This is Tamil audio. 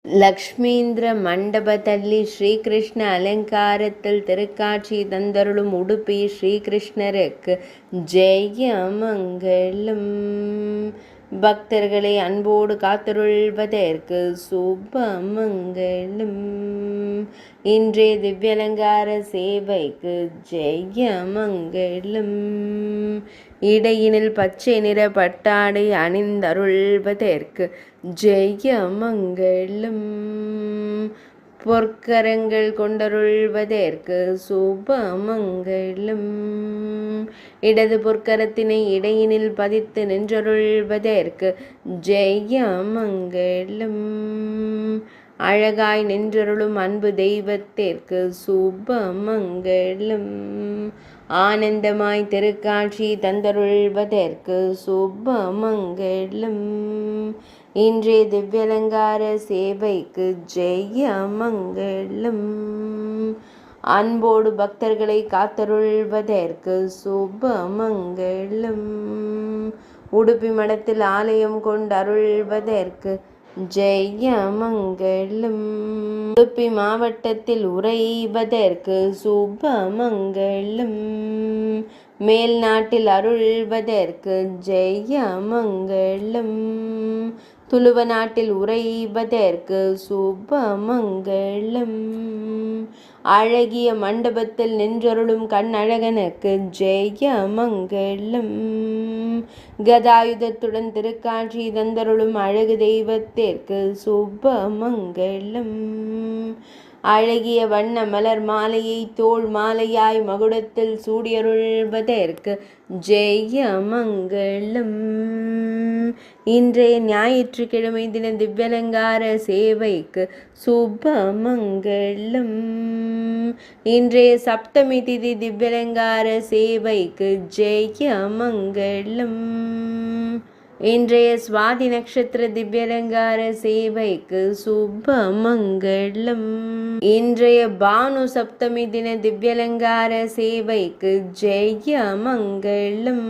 லக்ஷ்மீந்திர மண்டபத்தள்ளி ஸ்ரீகிருஷ்ண அலங்காரத்தில் திருக்காட்சி தந்தருளும் உடுப்பி ஸ்ரீகிருஷ்ணருக்கு ஜெயமங்கலம். பக்தர்களை அன்போடு காத்தருள்வதற்கு சுபமங்கலம். இன்றைய திவ்யலங்கார சேவைக்கு ஜெயமங்கலம். இடையினில் பச்சை நிற பட்டாடை அணிந்தருள்வதற்கு ஜெயமங்கலம். பொற்கரங்கள் கொண்டருள்வதற்கு சுபமங்கலம். இடது பொற்கரத்தினை இடையினில் பதித்து நின்றருள்வதற்கு ஜெயமங்கலம். அழகாய் நின்றருளும் அன்பு தெய்வத்திற்கு சுபமங்கலம். ஆனந்தமாய் திருக்காட்சி தந்தருள்வதற்கு சுபமங்கலம். இன்றைய திவ்யலங்கார சேவைக்கு ஜெயமங்கலம். அன்போடு பக்தர்களை காத்தருள்வதற்கு சுபமங்கலம். உடுப்பி மடத்தில் ஆலயம் கொண்டருள்வதற்கு ஜெயமங்கலம். உடுப்பி மாவட்டத்தில் உறைவதற்கு சுபமங்கலம். மேல் நாட்டில் அருள்வதற்கு ஜெயமங்கலம். துளுவ நாட்டில் உறைவதற்கு சுபமங்கலம். அழகிய மண்டபத்தில் நின்றருளும் கண்ணழகனுக்கு ஜெயமங்கலம். கதாயுதத்துடன் திருக்காட்சி தந்தருளும் அழகு தெய்வத்திற்கு சுபமங்கலம். அழகிய வண்ண மலர் மாலையை தோள் மாலையாய் மகுடத்தில் சூடியருள்வதற்கு ஜெயமங்கலம். இன்றைய ஞாயிற்றுக்கிழமை தின திவ்யலங்கார சேவைக்கு சுபமங்கலம். இன்றைய சப்தமி திதி திவ்யலங்கார சேவைக்கு ஜெயமங்கலம். இன்றைய சுவாதி நட்சத்திர திவ்யலங்கார சேவைக்கு சுபமங்கலம். இன்றைய பானு சப்தமி தின திவ்யலங்கார சேவைக்கு ஜெயமங்கலம்.